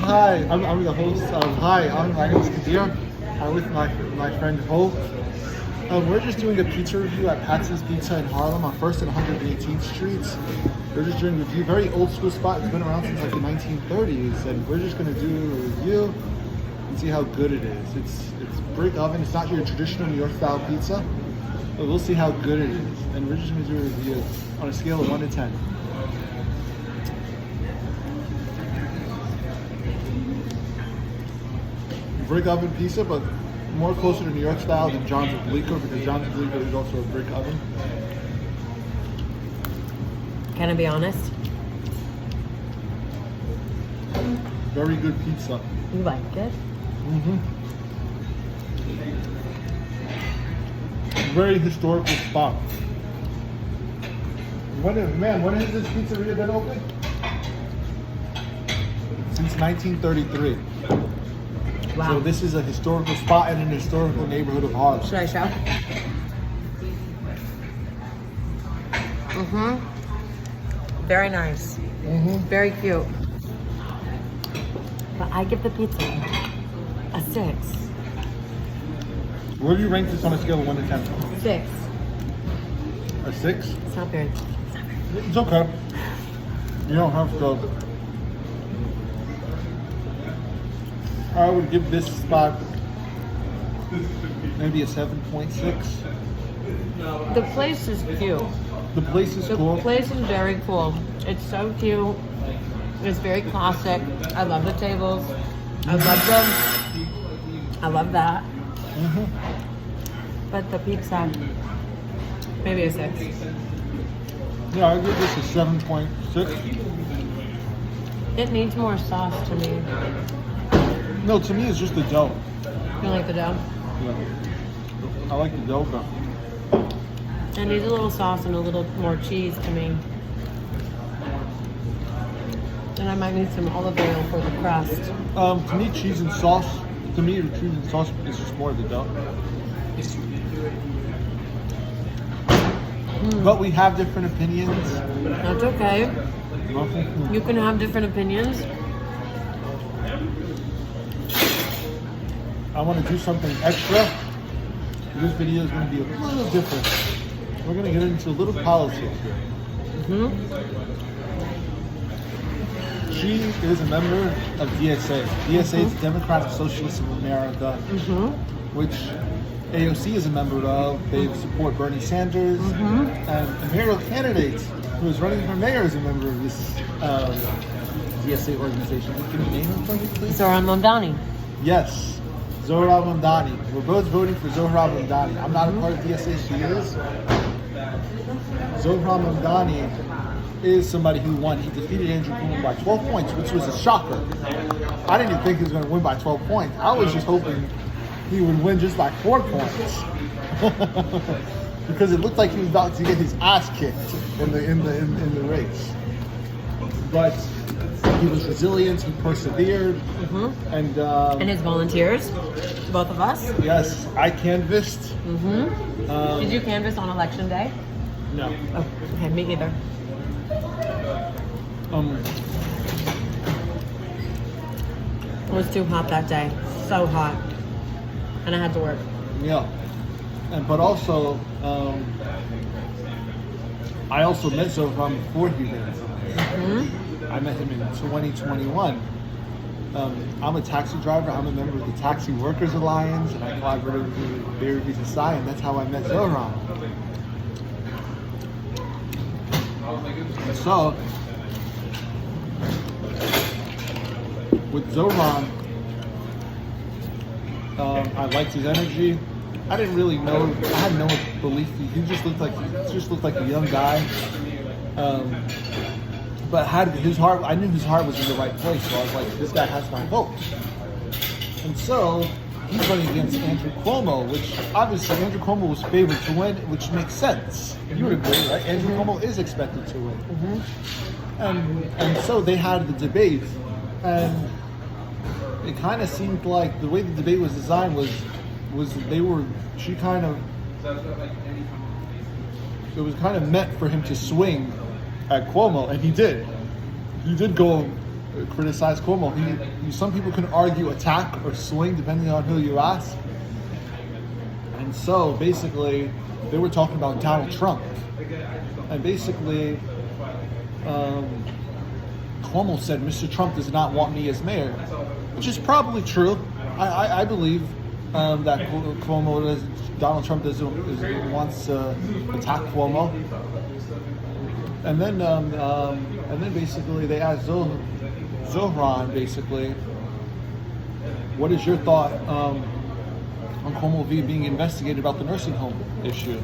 Hi, I'm the host. My name is Kadir. I'm with my friend Hope. We're just doing a pizza review at Patsys Pizza in Harlem on 1st and 118th Streets. We're just doing a review, very old school spot. It's been around since like the 1930s, and we're just gonna do a review and see how good it is. It's brick oven. It's not your traditional New York style pizza, but we'll see how good it is. And we're just gonna do a review on a scale of 1 to 10. Brick oven pizza, but more closer to New York style than John's Oblique, because John's Oblique is also a brick oven. Can I be honest? Very good pizza. You like it? Mm-hmm. Very historical spot. When has this pizzeria been open? Since 1933. Wow. So this is a historical spot in an historical neighborhood of Harlem. Should I show? Very nice. Very cute. But I give the pizza a 6. Where do you rank this on a scale of 1 to 10? 6. A 6? It's not very. It's okay. You don't have to. I would give this spot maybe a 7.6. The place is cute. The place is cool. The place is very cool. It's so cute. It's very classic. I love the tables. I love them. I love that. But the pizza, maybe a 6. Yeah, I give this a 7.6. It needs more sauce to me. No, to me it's just the dough. You like the dough? Yeah. I like the dough, but It needs a little sauce and a little more cheese to me. And I might need some olive oil for the crust. to me cheese and sauce. To me, the cheese and sauce is just more of the dough. But we have different opinions. That's okay. You can have different opinions. I want to do something extra. This video is going to be a little different. We're going to get into a little politics here. She is a member of DSA. DSA is the Democratic Socialists of America, which AOC is a member of. They support Bernie Sanders, and the mayoral candidate who is running for mayor is a member of this DSA organization. Can you name him for me, please? Zohran mamdani. Yes, Zohran mamdani. We're both voting for Zohran mamdani. I'm not a part of DSA, she is. Zohran mamdani is somebody who won. He defeated Andrew Cuomo by 12 points, which was a shocker. I didn't even think he was going to win by 12 points. I was just hoping he would win just by 4 points. Because it looked like he was about to get his ass kicked in the race. But he was resilient, he persevered, and his volunteers, both of us. Yes, I canvassed. Did you canvass on election day? No. Oh, okay, me either. It was too hot that day. So hot. And I had to work. Yeah. But also, I also met Zohran before he ran. I met him in 2021. I'm a taxi driver. I'm a member of the Taxi Workers Alliance, and I collaborated with the Beirut Society, and that's how I met Zohran. So, with Zohran, I liked his energy. I didn't really know. I had no belief. He just looked like a young guy. But his heart. I knew his heart was in the right place. So I was like, this guy has my vote. And so he's running against Andrew Cuomo, which obviously Andrew Cuomo was favored to win, which makes sense. You would agree, right? Andrew Cuomo is expected to win. And so they had the debate, and it kind of seemed like the way the debate was designed was it was kind of meant for him to swing at Cuomo, and he did. He did go criticized Cuomo. Some people can argue attack or swing depending on who you ask. And so basically, they were talking about Donald Trump. And basically, Cuomo said, Mr. Trump does not want me as mayor, which is probably true. I believe that Donald Trump wants to attack Cuomo. And then basically they asked Zohran, basically, what is your thought on Cuomo being investigated about the nursing home issue?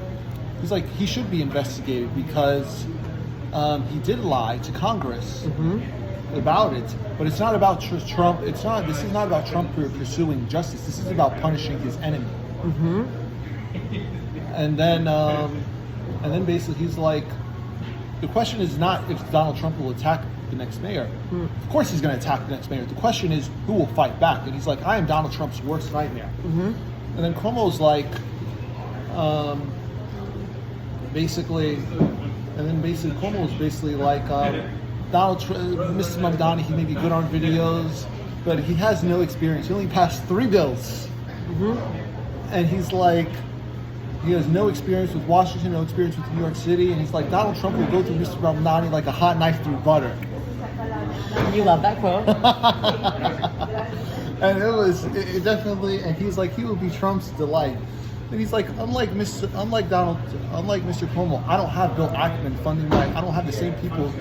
He's like, he should be investigated because he did lie to Congress about it, but it's not about Trump. This is not about Trump pursuing justice. This is about punishing his enemy. And then basically he's like, the question is not if Donald Trump will attack the next mayor. Of course he's going to attack the next mayor. The question is who will fight back. And he's like, I am Donald Trump's worst nightmare. And then Cuomo's like, basically Cuomo's basically like, Mr. Mamdani, he may be good on videos, but he has no experience. He only passed 3 bills. And he's like, he has no experience with Washington, no experience with New York City, and he's like, Donald Trump will go through Mr. Mamdani like a hot knife through butter. You love that quote. And it definitely, and he's like, he will be Trump's delight. And he's like, unlike Mr. Cuomo, I don't have Bill Ackman I don't have the same people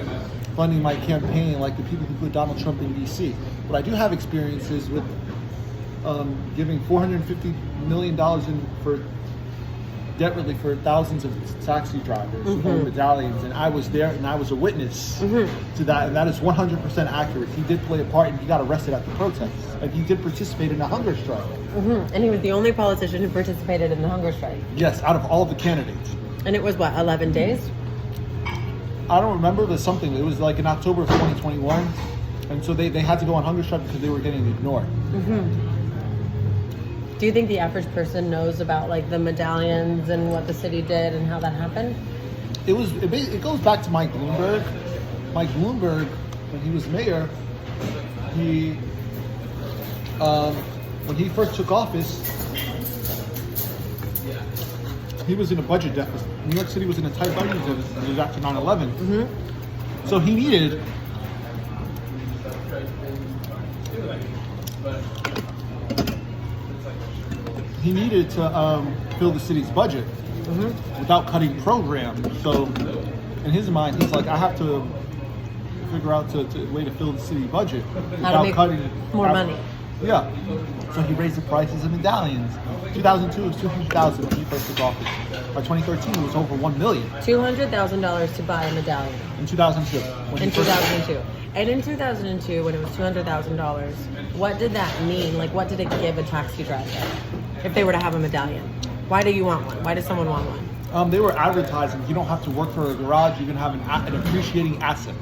funding my campaign like the people who put Donald Trump in D.C. But I do have experiences with giving $450 million for debt relief for thousands of taxi drivers and medallions, and I was there and I was a witness to that, and that is 100% accurate. He did play a part and he got arrested at the protests, and he did participate in a hunger strike. And he was the only politician who participated in the hunger strike. Yes, out of all of the candidates. And it was what, 11 days? I don't remember, but something. It was like in October of 2021, and so they had to go on hunger strike because they were getting ignored. Do you think the average person knows about like the medallions and what the city did and how that happened? It goes back to Mike Bloomberg. Mike Bloomberg, when he was mayor, when he first took office, he was in a budget deficit. New York City was in a tight budget deficit. It was after 9/11. So he needed to fill the city's budget without cutting programs. So in his mind, he's like, I have to figure out a way to fill the city budget without cutting more money. Yeah. So he raised the prices of medallions. 2002 it was $200,000 when he first took office. By 2013 it was over $1 million. $200,000 to buy a medallion. In 2002. In 2002. And in 2002, when it was $200,000, what did that mean? Like, what did it give a taxi driver if they were to have a medallion? Why do you want one? Why does someone want one? They were advertising. You don't have to work for a garage. You can have an appreciating asset.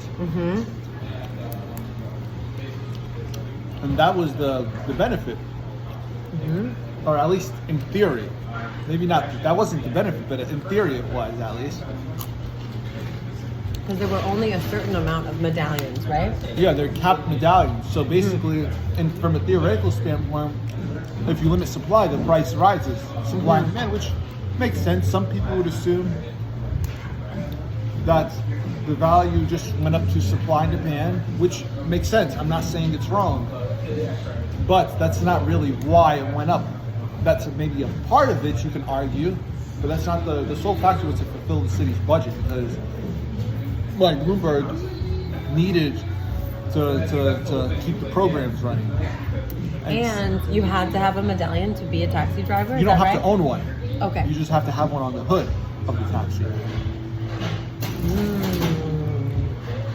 And that was the benefit. Or at least in theory. Maybe not. That wasn't the benefit, but in theory it was, at least. Because there were only a certain amount of medallions, right? Yeah, they're capped medallions. So basically, and from a theoretical standpoint, if you limit supply, the price rises. Supply and demand, which makes sense. Some people would assume that the value just went up to supply and demand, which makes sense. I'm not saying it's wrong. But that's not really why it went up. That's maybe a part of it, you can argue, but that's not the sole factor was to fulfill the city's budget, because like Bloomberg needed to keep the programs running. And you had to have a medallion to be a taxi driver? You don't have to own one. Okay. You just have to have one on the hood of the taxi.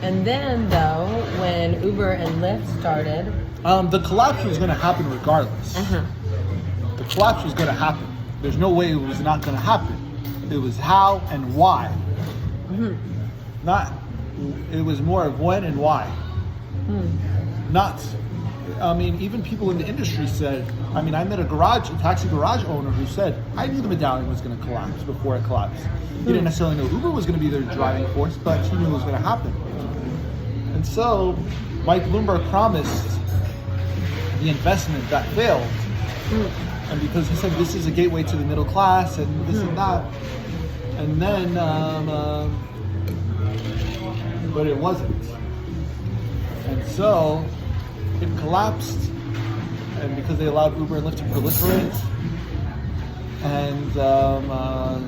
And then, though, when Uber and Lyft started... the collapse was going to happen regardless. The collapse was going to happen. There's no way it was not going to happen. It was how and why. It was more of when and why. Even people in the industry said, I met a taxi garage owner who said, I knew the medallion was going to collapse before it collapsed. He didn't necessarily know Uber was going to be their driving force, but he knew it was going to happen. And so Mike Bloomberg promised the investment that failed. And because he said this is a gateway to the middle class and this and that. And then, but it wasn't. And so it collapsed. And because they allowed Uber and Lyft to proliferate. And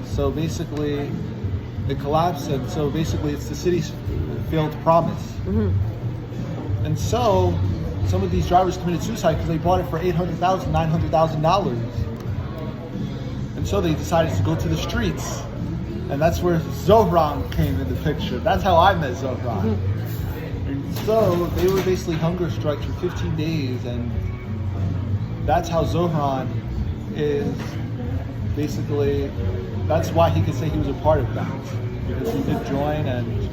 so basically it collapsed. And so basically it's the city's failed promise. And so some of these drivers committed suicide because they bought it for $800,000, $900,000. And so they decided to go to the streets. And that's where Zohran came in the picture. That's how I met Zohran. And so they were basically hunger strikes for 15 days. And that's how Zohran is basically, that's why he could say he was a part of that. Because he did join and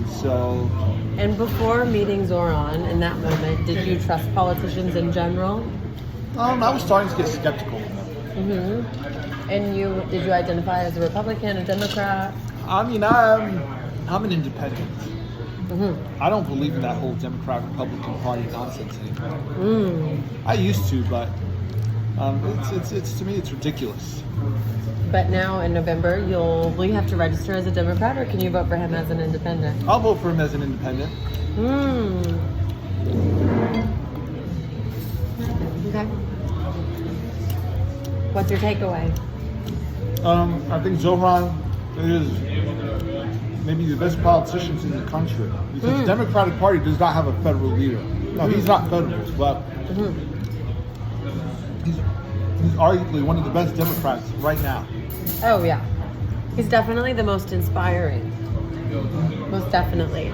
so. And before meeting Zohran, in that moment, did you trust politicians in general? I was starting to get skeptical. And did you identify as a Republican, a Democrat? I mean, I'm an independent. I don't believe in that whole Democrat-Republican Party nonsense anymore. I used to, but it's to me it's ridiculous. But now in November, will you have to register as a Democrat, or can you vote for him as an independent? I'll vote for him as an independent. Okay. What's your takeaway? I think Zohran is maybe the best politicians in the country. Because the Democratic Party does not have a federal leader. No, he's not federal, but he's arguably one of the best Democrats right now. Oh, yeah. He's definitely the most inspiring. Most definitely.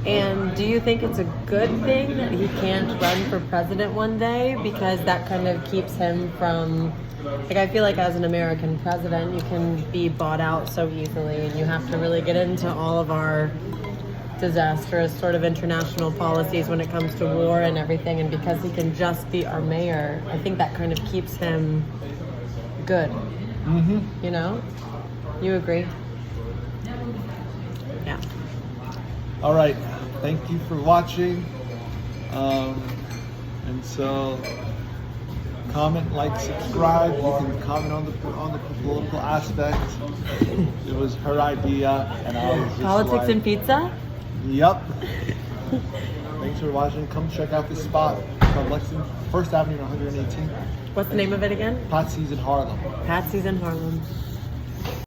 And do you think it's a good thing that he can't run for president one day? Because that kind of keeps him from... Like, I feel like as an American president, you can be bought out so easily, and you have to really get into all of our disastrous sort of international policies when it comes to war and everything. And because he can just be our mayor, I think that kind of keeps him good. You know? You agree? Yeah. All right. Thank you for watching. And so... comment, like, subscribe. You can comment on the political aspect. It was her idea, and I was just Politics and pizza? Yep. Thanks for watching. Come check out this spot from Lexington, First Avenue and 118th. What's the name of it again? Patsys in Harlem. Patsys in Harlem.